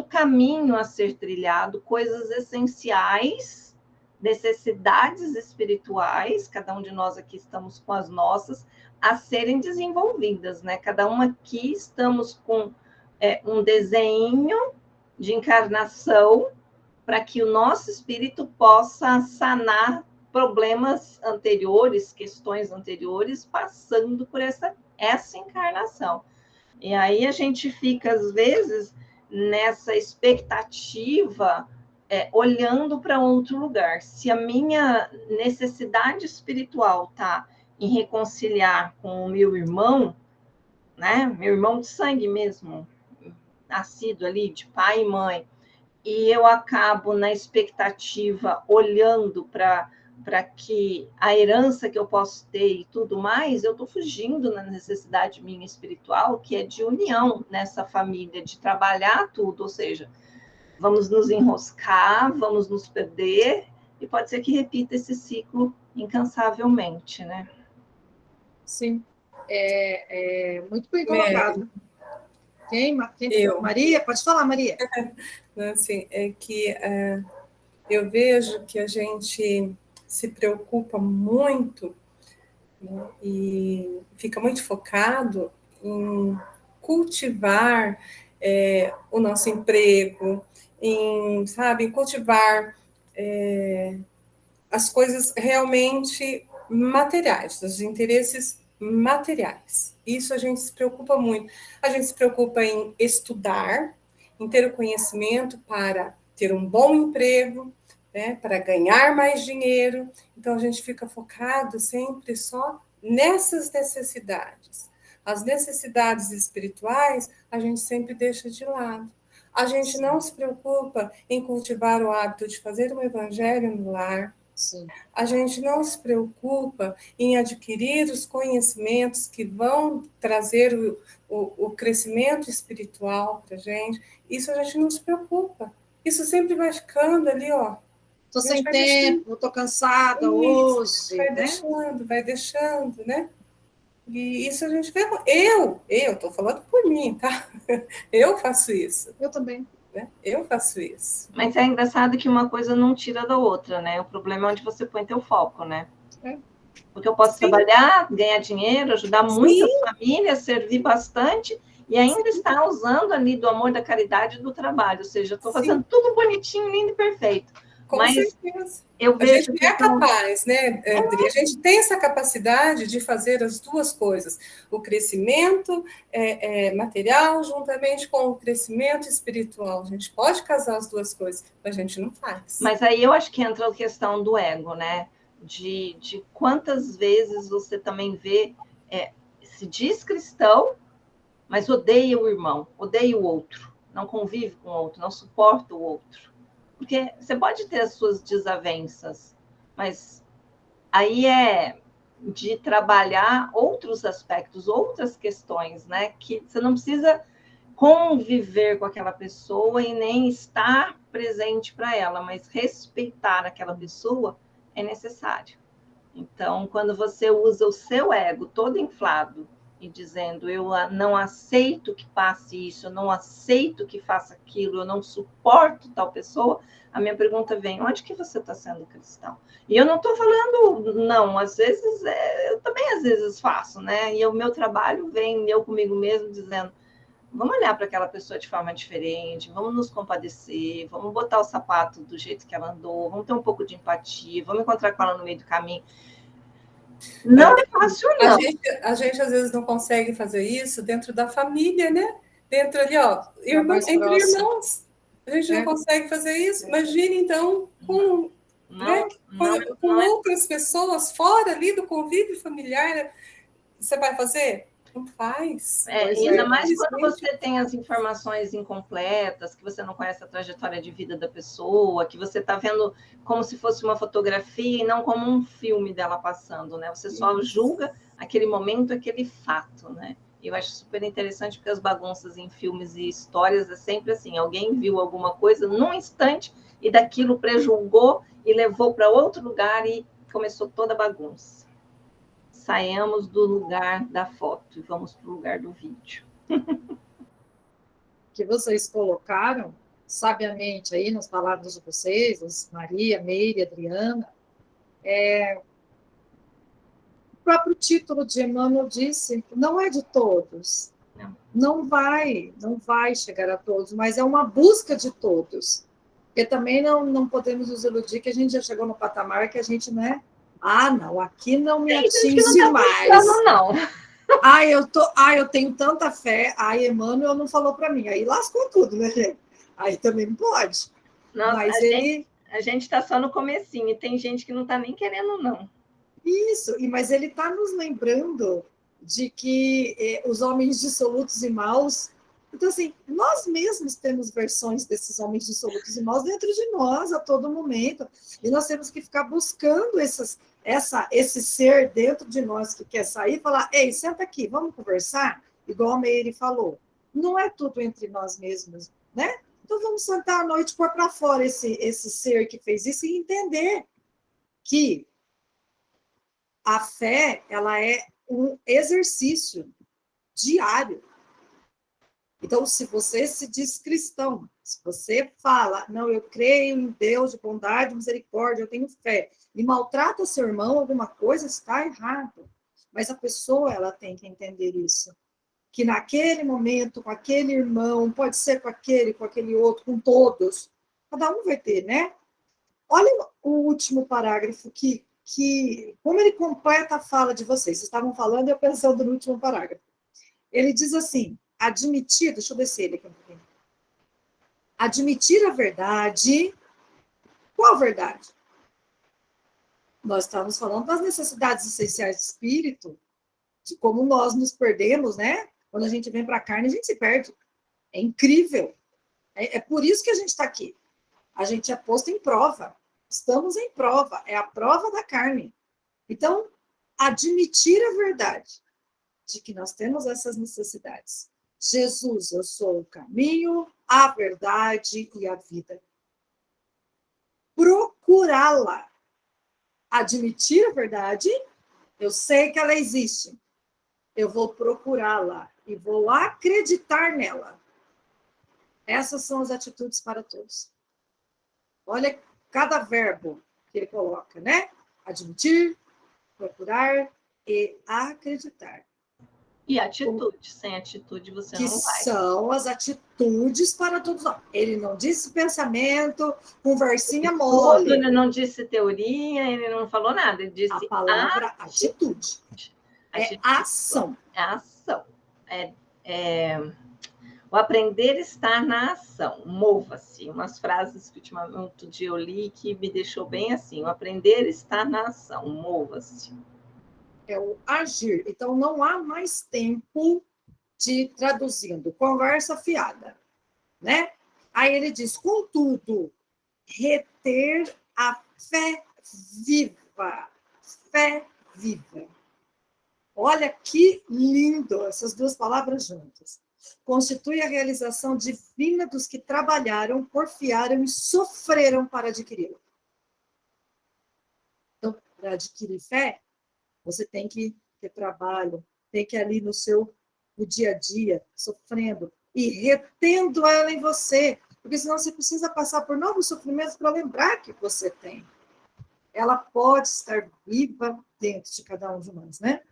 caminho a ser trilhado, coisas essenciais, necessidades espirituais, cada um de nós aqui estamos com as nossas, a serem desenvolvidas, né? Cada um aqui estamos com um desenho de encarnação para que o nosso espírito possa sanar problemas anteriores, questões anteriores, passando por essa encarnação. E aí a gente fica, às vezes, nessa expectativa, olhando para outro lugar. Se a minha necessidade espiritual está em reconciliar com o meu irmão, né? Meu irmão de sangue mesmo, nascido ali de pai e mãe, e eu acabo na expectativa olhando para que a herança que eu posso ter e tudo mais, eu estou fugindo na necessidade minha espiritual, que é de união nessa família, de trabalhar tudo, ou seja, vamos nos enroscar, vamos nos perder, e pode ser que repita esse ciclo incansavelmente, né? Sim, muito bem colocado. Quem? Maria? Pode falar, Maria. Assim, é que eu vejo que a gente se preocupa muito, né, e fica muito focado em cultivar o nosso emprego, em, sabe, cultivar as coisas realmente materiais, os interesses materiais. Isso a gente se preocupa muito. A gente se preocupa em estudar, em ter o conhecimento para ter um bom emprego, né, para ganhar mais dinheiro. Então a gente fica focado sempre só nessas necessidades. As necessidades espirituais a gente sempre deixa de lado. A gente não se preocupa em cultivar o hábito de fazer um evangelho no lar. Sim. A gente não se preocupa em adquirir os conhecimentos que vão trazer o crescimento espiritual para a gente. Isso a gente não se preocupa. Isso sempre vai ficando ali, ó. Estou sem tempo, estou cansada hoje. Vai deixando, né? E isso a gente vê. Eu estou falando por mim, tá? Eu faço isso. Eu também. Né? Eu faço isso. Mas é engraçado que uma coisa não tira da outra, né? O problema é onde você põe teu foco, né? Porque eu posso trabalhar, ganhar dinheiro, ajudar muitas famílias, servir bastante e ainda estar usando ali do amor, da caridade e do trabalho. Ou seja, eu estou fazendo tudo bonitinho, lindo e perfeito. Com certeza. Eu vejo a gente é capaz, né, Adri? A gente tem essa capacidade de fazer as duas coisas. O crescimento material juntamente com o crescimento espiritual. A gente pode casar as duas coisas, mas a gente não faz. Mas aí eu acho que entra a questão do ego, né? De quantas vezes você também vê, se diz cristão, mas odeia o irmão, odeia o outro, não convive com o outro, não suporta o outro. Porque você pode ter as suas desavenças, mas aí é de trabalhar outros aspectos, outras questões, né? Que você não precisa conviver com aquela pessoa e nem estar presente para ela, mas respeitar aquela pessoa é necessário. Então, quando você usa o seu ego todo inflado e dizendo, eu não aceito que passe isso, eu não aceito que faça aquilo, eu não suporto tal pessoa, a minha pergunta vem, onde que você está sendo cristão? E eu não estou falando, não, às vezes, eu também às vezes faço, né? E o meu trabalho vem, eu comigo mesmo, dizendo, vamos olhar para aquela pessoa de forma diferente, vamos nos compadecer, vamos botar o sapato do jeito que ela andou, vamos ter um pouco de empatia, vamos encontrar com ela no meio do caminho. Não é fácil, não. A gente às vezes não consegue fazer isso dentro da família, né? Dentro ali, ó, entre irmãos. A gente não consegue fazer isso. Imagine, então, com outras pessoas fora ali do convívio familiar. Né? Você vai fazer? Não faz. E ainda mais quando você tem as informações incompletas, que você não conhece a trajetória de vida da pessoa, que você está vendo como se fosse uma fotografia e não como um filme dela passando, né? Você só julga aquele momento, aquele fato, né? E eu acho super interessante porque as bagunças em filmes e histórias é sempre assim, alguém viu alguma coisa num instante e daquilo prejulgou e levou para outro lugar e começou toda a bagunça. Saímos do lugar da foto e vamos para o lugar do vídeo. Que vocês colocaram, sabiamente, aí nas palavras de vocês, Maria, Meire, Adriana, o próprio título de Emmanuel disse, não é de todos. Não vai chegar a todos, mas é uma busca de todos. Porque também não podemos nos iludir que a gente já chegou no patamar que a gente, né? Não, aqui não me atinge mais. Não. Eu tenho tanta fé. Emmanuel não falou para mim. Aí lascou tudo, né, gente? Aí também não pode. Nossa, mas a gente está só no comecinho e tem gente que não está nem querendo, não. Isso, mas ele está nos lembrando de que os homens dissolutos e maus... Então, assim, nós mesmos temos versões desses homens dissolutos e maus dentro de nós a todo momento. E nós temos que ficar buscando esse ser dentro de nós que quer sair e falar, ei, senta aqui, vamos conversar? Igual a Meire falou. Não é tudo entre nós mesmos, né? Então vamos sentar à noite, pôr para fora esse ser que fez isso e entender que a fé, ela é um exercício diário. Então, se você se diz cristão, se você fala, não, eu creio em Deus de bondade e misericórdia, eu tenho fé, e maltrata seu irmão, alguma coisa está errado. Mas a pessoa, ela tem que entender isso. Que naquele momento, com aquele irmão, pode ser com aquele outro, com todos, cada um vai ter, né? Olha o último parágrafo como ele completa a fala de vocês. Vocês estavam falando e eu pensando no último parágrafo. Ele diz assim, admitir, deixa eu descer ele aqui um pouquinho. Admitir a verdade. Qual verdade? Nós estávamos falando das necessidades essenciais do espírito, de como nós nos perdemos, né? Quando a gente vem para a carne, a gente se perde. É incrível. É por isso que a gente está aqui. A gente é posto em prova. Estamos em prova. É a prova da carne. Então, admitir a verdade de que nós temos essas necessidades. Jesus, eu sou o caminho, a verdade e a vida. Procurá-la. Admitir a verdade, eu sei que ela existe. Eu vou procurá-la e vou acreditar nela. Essas são as atitudes para todos. Olha cada verbo que ele coloca, né? Admitir, procurar e acreditar. E atitude. Sem atitude você Que não vai. são as atitudes para todos nós. Ele não disse pensamento, conversinha mole. Ele não disse teoria, ele não falou nada. Ele disse a palavra atitude. É ação. É ação. O aprender está na ação. Mova-se. Umas frases que outro dia eu li que me deixou bem assim. O aprender está na ação. Mova-se. É o agir. Então, não há mais tempo de traduzindo. Conversa fiada, né? Aí ele diz, contudo, reter a fé viva. Fé viva. Olha que lindo essas duas palavras juntas. Constitui a realização divina dos que trabalharam, porfiaram e sofreram para adquiri-la. Então, para adquirir fé, você tem que ter trabalho, tem que ir ali no dia a dia, sofrendo e retendo ela em você, porque senão você precisa passar por novos sofrimentos para lembrar que você tem. Ela pode estar viva dentro de cada um de nós, né?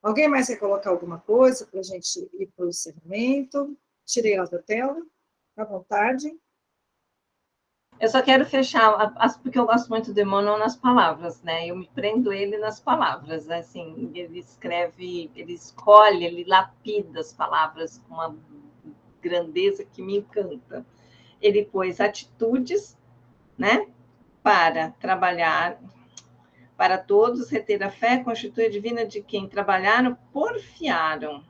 Alguém mais quer colocar alguma coisa para a gente ir para o encerramento? Tirei ela da tela, à vontade. Eu só quero fechar, porque eu gosto muito do Emmanuel nas palavras, né? Eu me prendo ele nas palavras, assim, ele escreve, ele escolhe, ele lapida as palavras com uma grandeza que me encanta. Ele pôs atitudes, né? Para trabalhar, para todos, reter a fé, constitui a divina de quem trabalharam, porfiaram,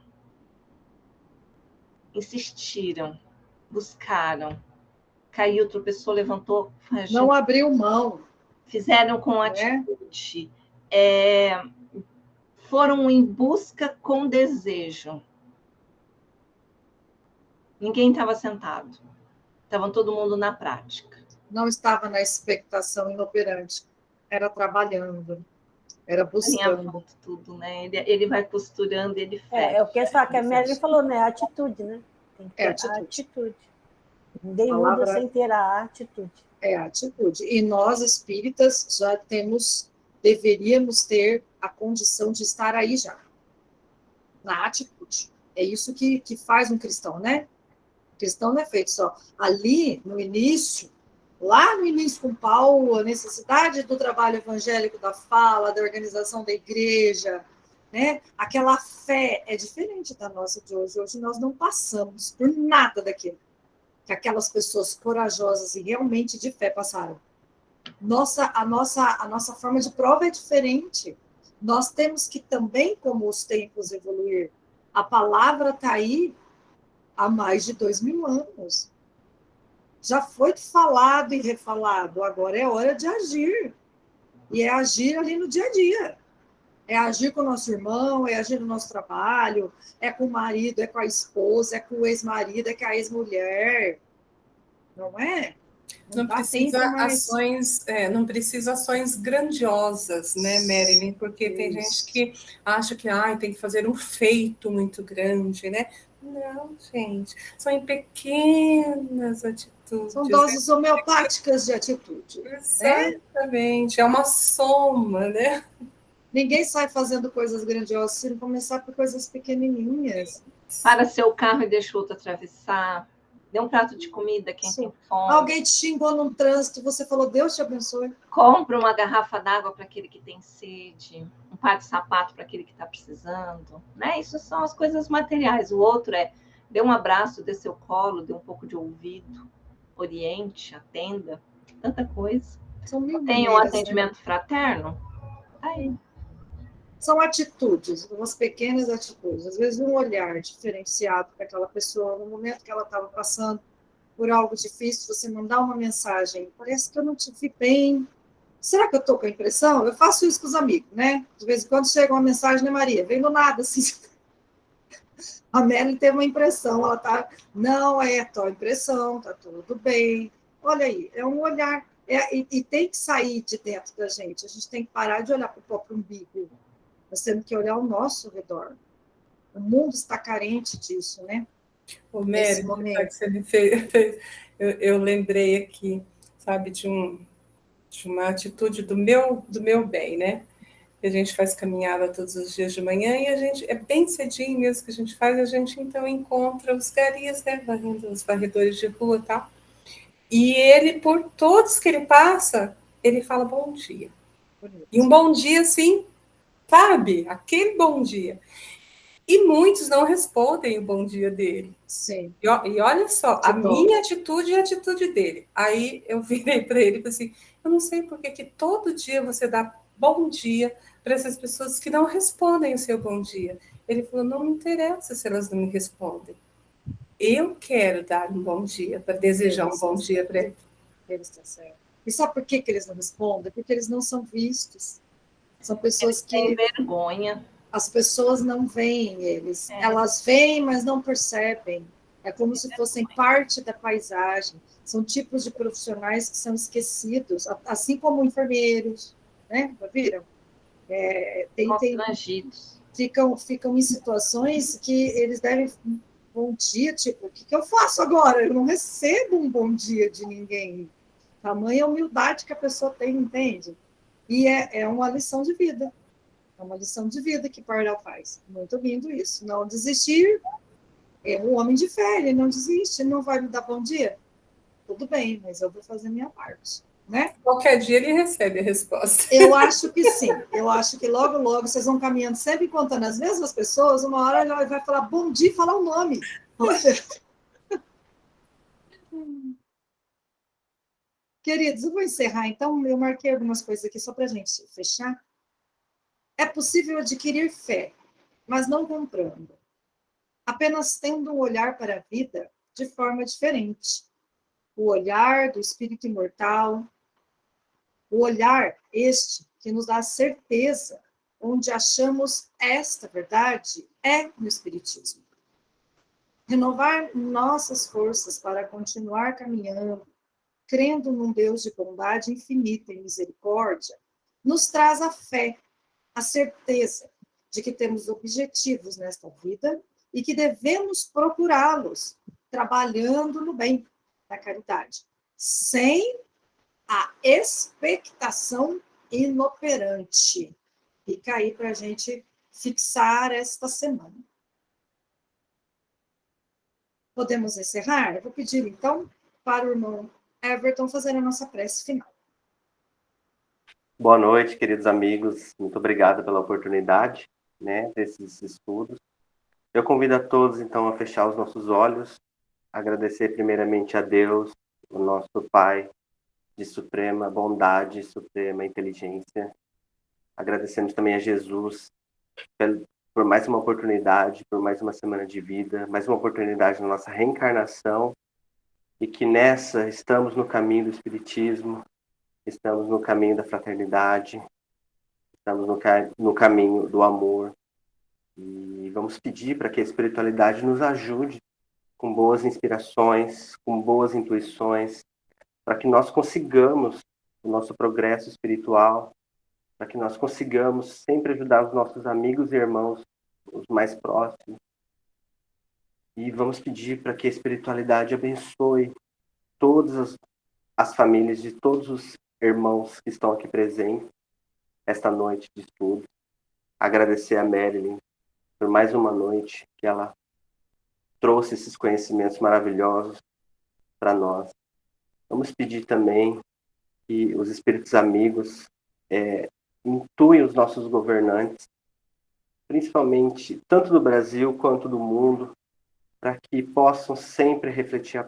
insistiram, buscaram, caiu, tropeçou, levantou. Não abriu mão. Fizeram com atitude. Foram em busca com desejo. Ninguém estava sentado. Estavam todo mundo na prática. Não estava na expectação inoperante. Era trabalhando. Era buscando. Tudo, né? Ele vai costurando, ele fecha. É o que a Mary falou, né? A atitude, né? Tem que ter atitude. Ninguém muda sem ter a atitude. É a atitude. E nós, espíritas, já deveríamos ter a condição de estar aí já. Na atitude. É isso que faz um cristão, né? O cristão não é feito só. Ali, no início, lá no início com Paulo, a necessidade do trabalho evangélico, da fala, da organização da igreja, né? Aquela fé é diferente da nossa de hoje. Hoje nós não passamos por nada daquilo que aquelas pessoas corajosas e realmente de fé passaram. A nossa forma de prova é diferente. Nós temos que também, como os tempos evoluir, a palavra está aí há mais de 2000 anos. Já foi falado e refalado, agora é hora de agir. E é agir ali no dia a dia. É agir com o nosso irmão, é agir no nosso trabalho, é com o marido, é com a esposa, é com o ex-marido, é com a ex-mulher. Não é? Não dá tempo mais. Não precisa ações grandiosas, né, Marilyn? Porque tem gente que acha que tem que fazer um feito muito grande, né? Não, gente, são em pequenas atitudes. São doses homeopáticas de atitude. Exatamente, é uma soma, né? Ninguém sai fazendo coisas grandiosas se não começar por coisas pequenininhas. Para seu carro e deixa o outro atravessar. Dê um prato de comida quem tem fome. Alguém te xingou num trânsito, você falou, Deus te abençoe. Compra uma garrafa d'água para aquele que tem sede, um par de sapato para aquele que está precisando, né? Isso são as coisas materiais. O outro dê um abraço, dê seu colo, dê um pouco de ouvido, oriente, atenda, tanta coisa. Tem um atendimento fraterno? Tá aí. São atitudes, umas pequenas atitudes. Às vezes um olhar diferenciado para aquela pessoa, no momento que ela estava passando por algo difícil, você mandar uma mensagem, parece que eu não te vi bem. Será que eu estou com a impressão? Eu faço isso com os amigos, né? De vez em quando chega uma mensagem, né, Maria? Vem do nada, assim. A Melly teve uma impressão, ela tá, não é a tua impressão, tá tudo bem. Olha aí, é um olhar, e tem que sair de dentro da gente, a gente tem que parar de olhar para o próprio umbigo, nós temos que olhar ao nosso redor. O mundo está carente disso, né? Ô, Mary, que você me fez, eu lembrei aqui, sabe, de uma atitude do meu bem, né? A gente faz caminhada todos os dias de manhã e a gente, é bem cedinho mesmo que a gente faz, a gente então encontra os garis, né, os varredores de rua e tal. E ele, por todos que ele passa, ele fala bom dia. E um bom dia, assim, sabe? Aquele bom dia. E muitos não respondem o bom dia dele. Sim. E olha só, a minha atitude e a atitude dele. Aí eu virei para ele e falei assim, eu não sei por que todo dia você dá bom dia para essas pessoas que não respondem o seu bom dia. Ele falou, não me interessa se elas não me respondem. Eu quero dar um bom dia, para desejar um bom dia para ele. Eles estão certos. E sabe por que eles não respondem? Porque eles não são vistos. São pessoas que... têm vergonha. As pessoas não veem eles. Elas veem, mas não percebem. É como se fossem parte da paisagem. São tipos de profissionais que são esquecidos, assim como enfermeiros, né? Já viram? Ficam em situações que eles devem bom dia, tipo, o que eu faço agora? Eu não recebo um bom dia de ninguém. Tamanha humildade que a pessoa tem, entende? E é uma lição de vida. É uma lição de vida que Pardal faz. Muito lindo isso. Não desistir. É um homem de fé, ele não desiste, não vai me dar bom dia. Tudo bem, mas eu vou fazer a minha parte. Né? Qualquer dia ele recebe a resposta. Eu acho que sim. Eu acho que logo, logo, vocês vão caminhando sempre contando as mesmas pessoas, uma hora ela vai falar bom dia e falar o nome. Queridos, eu vou encerrar, então. Eu marquei algumas coisas aqui só para a gente fechar. É possível adquirir fé, mas não comprando. Apenas tendo um olhar para a vida de forma diferente. O olhar do espírito imortal, o olhar este que nos dá certeza, onde achamos esta verdade, é no espiritismo. Renovar nossas forças para continuar caminhando, crendo num Deus de bondade infinita e misericórdia, nos traz a fé, a certeza de que temos objetivos nesta vida e que devemos procurá-los, trabalhando no bem, na caridade, sem a expectação inoperante. Fica aí para a gente fixar esta semana. Podemos encerrar? Eu vou pedir, então, para o irmão Everton fazer a nossa prece final. Boa noite, queridos amigos. Muito obrigado pela oportunidade, né, desses estudos. Eu convido a todos, então, a fechar os nossos olhos, agradecer primeiramente a Deus, o nosso Pai, de suprema bondade, suprema inteligência. Agradecemos também a Jesus por mais uma oportunidade, por mais uma semana de vida, mais uma oportunidade na nossa reencarnação, e que nessa estamos no caminho do Espiritismo, estamos no caminho da fraternidade, estamos no caminho do amor, e vamos pedir para que a espiritualidade nos ajude com boas inspirações, com boas intuições, para que nós consigamos o nosso progresso espiritual, para que nós consigamos sempre ajudar os nossos amigos e irmãos, os mais próximos. E vamos pedir para que a espiritualidade abençoe todas as famílias de todos os irmãos que estão aqui presentes esta noite de estudo. Agradecer a Marilyn por mais uma noite que ela trouxe esses conhecimentos maravilhosos para nós. Vamos pedir também que os espíritos amigos intuem os nossos governantes, principalmente tanto do Brasil quanto do mundo, para que possam sempre refletir a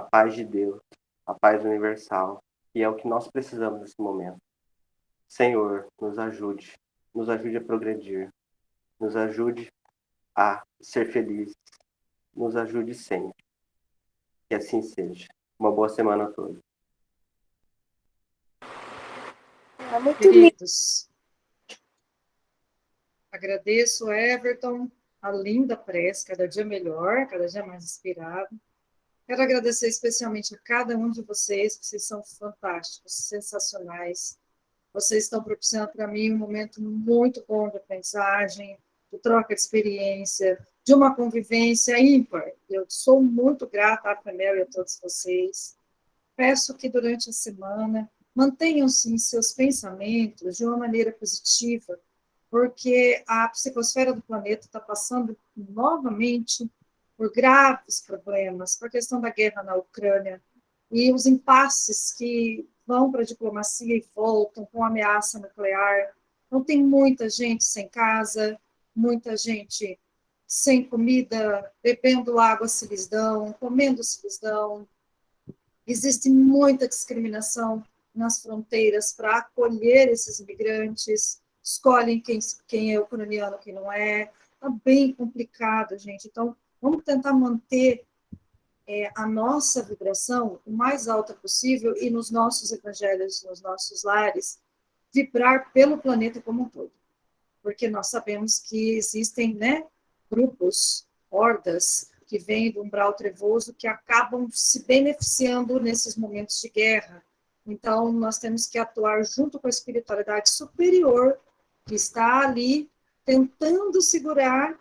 paz de Deus, a paz universal, que é o que nós precisamos nesse momento. Senhor, nos ajude a progredir, nos ajude a ser felizes, nos ajude sempre. Que assim seja. Uma boa semana a todos. Queridos, agradeço, Everton, a linda prece, cada dia melhor, cada dia mais inspirado. Quero agradecer especialmente a cada um de vocês são fantásticos, sensacionais. Vocês estão propiciando para mim um momento muito bom de aprendizagem, de troca de experiência, de uma convivência ímpar. Eu sou muito grata à FEMEL e a todos vocês. Peço que durante a semana mantenham-se em seus pensamentos de uma maneira positiva, porque a psicosfera do planeta está passando novamente por graves problemas, por questão da guerra na Ucrânia, e os impasses que vão para a diplomacia e voltam com ameaça nuclear. Então, tem muita gente sem casa, muita gente sem comida, bebendo água se lhes dão, comendo se lhes dão. Existe muita discriminação nas fronteiras para acolher esses imigrantes, escolhem quem é ucraniano, quem não é. Está bem complicado, gente. Então, vamos tentar manter a nossa vibração o mais alta possível e nos nossos evangelhos, nos nossos lares, vibrar pelo planeta como um todo. Porque nós sabemos que existem, né, grupos, hordas, que vêm do umbral trevoso, que acabam se beneficiando nesses momentos de guerra. Então, nós temos que atuar junto com a espiritualidade superior, que está ali tentando segurar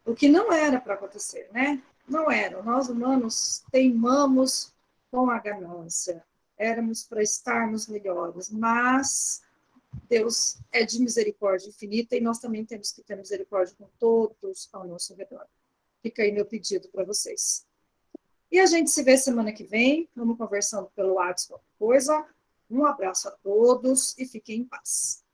o que não era para acontecer, né? Não era. Nós, humanos, teimamos com a ganância. Éramos para estarmos melhores, mas Deus é de misericórdia infinita e nós também temos que ter misericórdia com todos ao nosso redor. Fica aí meu pedido para vocês. E a gente se vê semana que vem. Vamos conversando pelo WhatsApp qualquer coisa. Um abraço a todos e fiquem em paz.